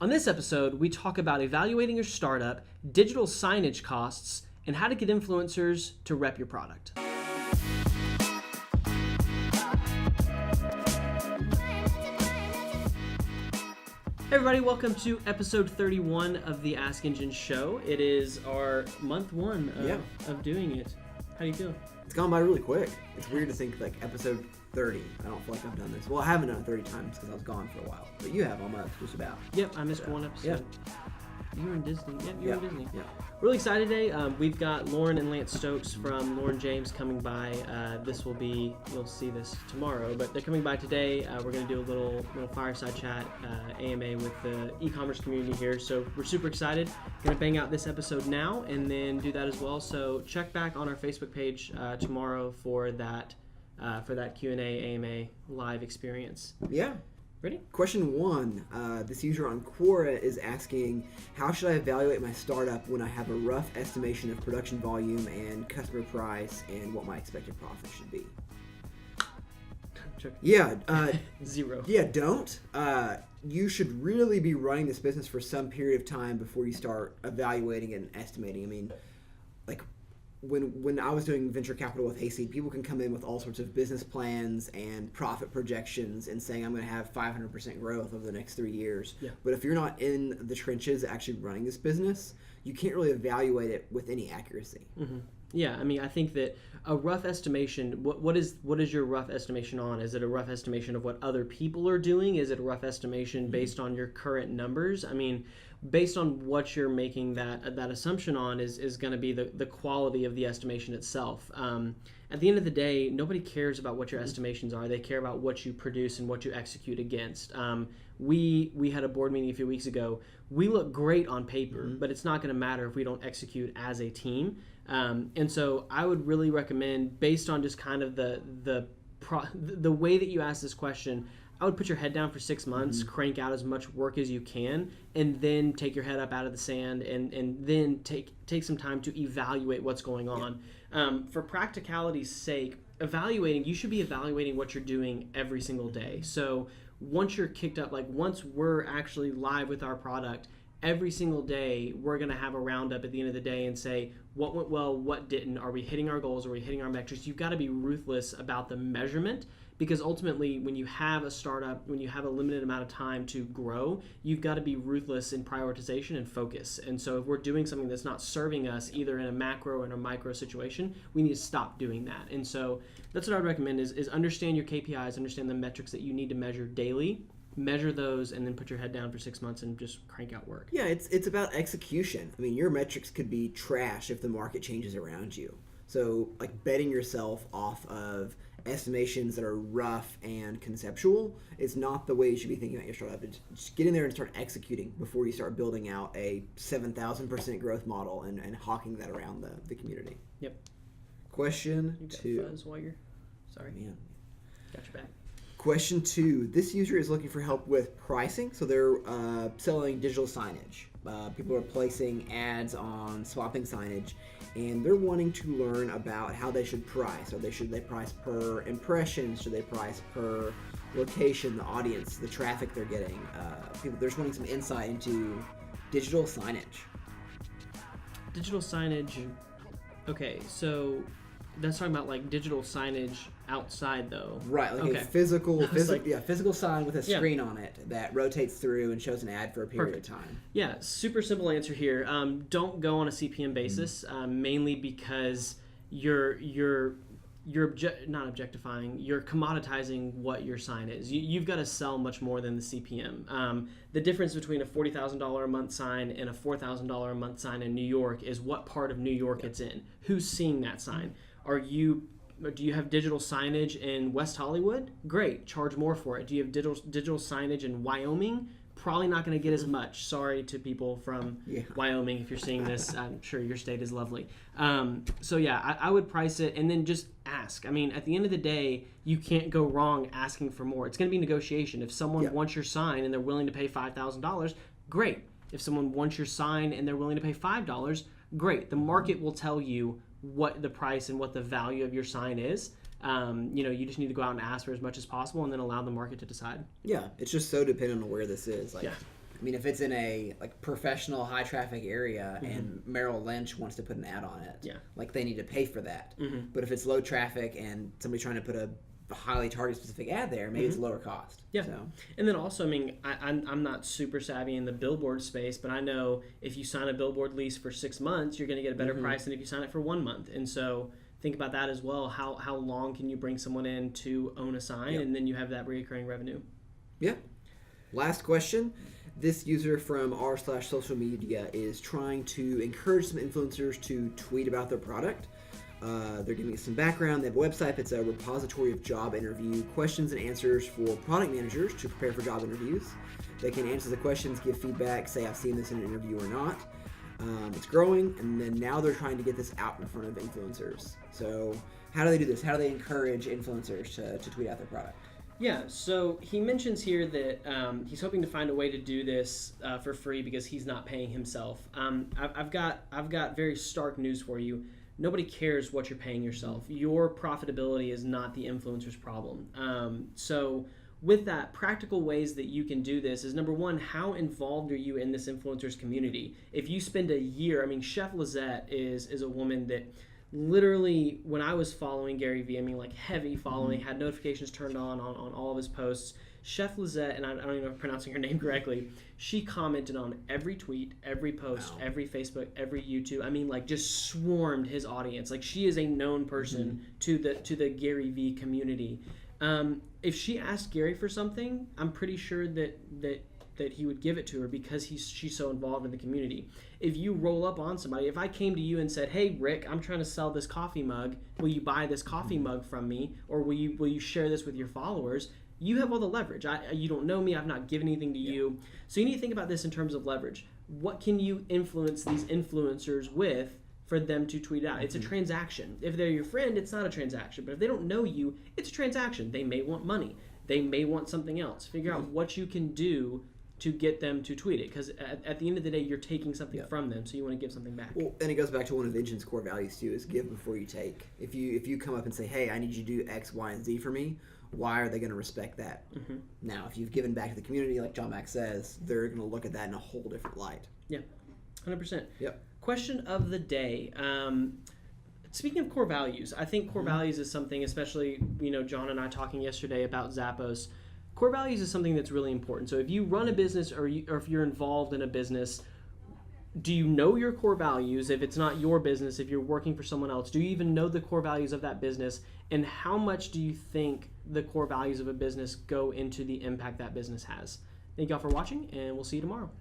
On this episode, we talk about evaluating your startup, digital signage costs, and how to get influencers to rep your product. Hey everybody, welcome to episode 31 of the AskEngine show. It is our month one of doing it. How do you feel? It's gone by really quick. It's weird to think like episode 30. I don't feel like I've done this. Well, I haven't done it 30 times because I was gone for a while. But you have almost, just about. Yep, I missed one episode. Yeah. You were in Disney. Yep, you were in Disney. Yeah. Really excited today. We've got Lauren and Lance Stokes from Lauren James coming by. This will be, you'll see this tomorrow, but they're coming by today. We're going to do a little fireside chat, AMA with the e-commerce community here. So we're super excited. Going to bang out this episode now and then do that as well. So check back on our Facebook page tomorrow for that Q&A AMA live experience. Yeah. Ready? Question 1. This user on Quora is asking, how should I evaluate my startup when I have a rough estimation of production volume and customer price and what my expected profit should be? Yeah. 0. Yeah, don't. You should really be running this business for some period of time before you start evaluating and estimating. I mean, like, when I was doing venture capital with Hayseed, people can come in with all sorts of business plans and profit projections and saying, I'm going to have 500% growth over the next 3 years. Yeah. But if you're not in the trenches actually running this business, you can't really evaluate it with any accuracy. Mm-hmm. Yeah, I mean, I think that a rough estimation, what is your rough estimation on? Is it a rough estimation of what other people are doing? Is it a rough estimation based on your current numbers? I mean, based on what you're making that assumption on is going to be the quality of the estimation itself. At the end of the day, nobody cares about what your estimations are. They care about what you produce and what you execute against. We had a board meeting a few weeks ago. We look great on paper, but it's not going to matter if we don't execute as a team. And so I would really recommend, based on just kind of the way that you ask this question, I would put your head down for 6 months, crank out as much work as you can, and then take your head up out of the sand and then take some time to evaluate what's going on. For practicality's sake, you should be evaluating what you're doing every single day. So once you're kicked up, like once we're actually live with our product, every single day we're going to have a roundup at the end of the day and say what went well, what didn't, are we hitting our goals, are we hitting our metrics. You've got to be ruthless about the measurement, because ultimately when you have a startup, when you have a limited amount of time to grow, you've got to be ruthless in prioritization and focus. And so if we're doing something that's not serving us either in a macro or in a micro situation, we need to stop doing that. And so that's what I would recommend is understand your KPIs, understand the metrics that you need to measure daily, measure those, and then put your head down for 6 months and just crank out work. Yeah, it's about execution. I mean, your metrics could be trash if the market changes around you. So, like, betting yourself off of estimations that are rough and conceptual is not the way you should be thinking about your startup. Just get in there and start executing before you start building out a 7,000% growth model and hawking that around the community. Yep. Question 2. Fuzz while you're... Sorry. Man. Got your back. Question 2. This user is looking for help with pricing. So they're selling digital signage. People are placing ads on swapping signage, and they're wanting to learn about how they should price. Should they price per impression? Should they price per location, the audience, the traffic they're getting? They're just wanting some insight into digital signage. Digital signage. Okay, so that's talking about like digital signage outside though. Right, like okay. a physical sign with a screen on it that rotates through and shows an ad for a period of time. Yeah, super simple answer here. Don't go on a CPM basis, mainly because you're not objectifying, you're commoditizing what your sign is. You've got to sell much more than the CPM. The difference between a $40,000 a month sign and a $4,000 a month sign in New York is what part of New York it's in. Who's seeing that sign? Do you have digital signage in West Hollywood? Great, charge more for it. Do you have digital signage in Wyoming? Probably not going to get as much. Sorry to people from Wyoming if you're seeing this. I'm sure your state is lovely. So yeah, I would price it and then just ask. I mean, at the end of the day, you can't go wrong asking for more. It's going to be negotiation. If someone wants your sign and they're willing to pay $5,000, great. If someone wants your sign and they're willing to pay $5, great. The market will tell you what the price and what the value of your sign is. You just need to go out and ask for as much as possible and then allow the market to decide. Yeah, it's just so dependent on where this is. I mean, if it's in a like professional high traffic area and Merrill Lynch wants to put an ad on it, like they need to pay for that. But if it's low traffic and somebody's trying to put a highly target specific ad there, maybe it's lower cost. Yeah. So. And then also, I mean, I'm not super savvy in the billboard space, but I know if you sign a billboard lease for 6 months, you're going to get a better price than if you sign it for 1 month. And so think about that as well. How long can you bring someone in to own a sign, and then you have that recurring revenue? Yeah. Last question. This user from r/social media is trying to encourage some influencers to tweet about their product. They're giving us some background. They have a website. It's a repository of job interview questions and answers for product managers to prepare for job interviews. They can answer the questions, give feedback, say I've seen this in an interview or not. It's growing, and then now they're trying to get this out in front of influencers. So how do they do this? How do they encourage influencers to tweet out their product? Yeah, so he mentions here that he's hoping to find a way to do this for free because he's not paying himself. I've got very stark news for you. Nobody cares what you're paying yourself. Your profitability is not the influencer's problem. So with that, practical ways that you can do this is, number one, how involved are you in this influencer's community? If you spend a year, I mean, Chef Lizette is a woman that literally, when I was following Gary Vee, I mean, like heavy following, had notifications turned on all of his posts. Chef Lizette, and I don't even know if I'm pronouncing her name correctly, she commented on every tweet, every post, every Facebook, every YouTube. I mean, like, just swarmed his audience. Like, she is a known person to the Gary Vee community. If she asked Gary for something, I'm pretty sure that he would give it to her because she's so involved in the community. If you roll up on somebody, if I came to you and said, "Hey Rick, I'm trying to sell this coffee mug. Will you buy this coffee mug from me, or will you share this with your followers?" You have all the leverage. You don't know me. I've not given anything to you. So you need to think about this in terms of leverage. What can you influence these influencers with for them to tweet out? It's a transaction. If they're your friend, it's not a transaction. But if they don't know you, it's a transaction. They may want money. They may want something else. Figure out what you can do to get them to tweet it, because at the end of the day, you're taking something from them, so you want to give something back. Well, and it goes back to one of Engine's core values too: is give before you take. If you come up and say, "Hey, I need you to do X, Y, and Z for me," why are they going to respect that? Now, if you've given back to the community, like John Mack says, they're going to look at that in a whole different light. Yeah, 100%. Yep. Question of the day. Speaking of core values, I think core values is something, especially, John and I talking yesterday about Zappos. Core values is something that's really important. So if you run a business or if you're involved in a business, do you know your core values? If it's not your business, if you're working for someone else, do you even know the core values of that business? And how much do you think the core values of a business go into the impact that business has? Thank y'all for watching, and we'll see you tomorrow.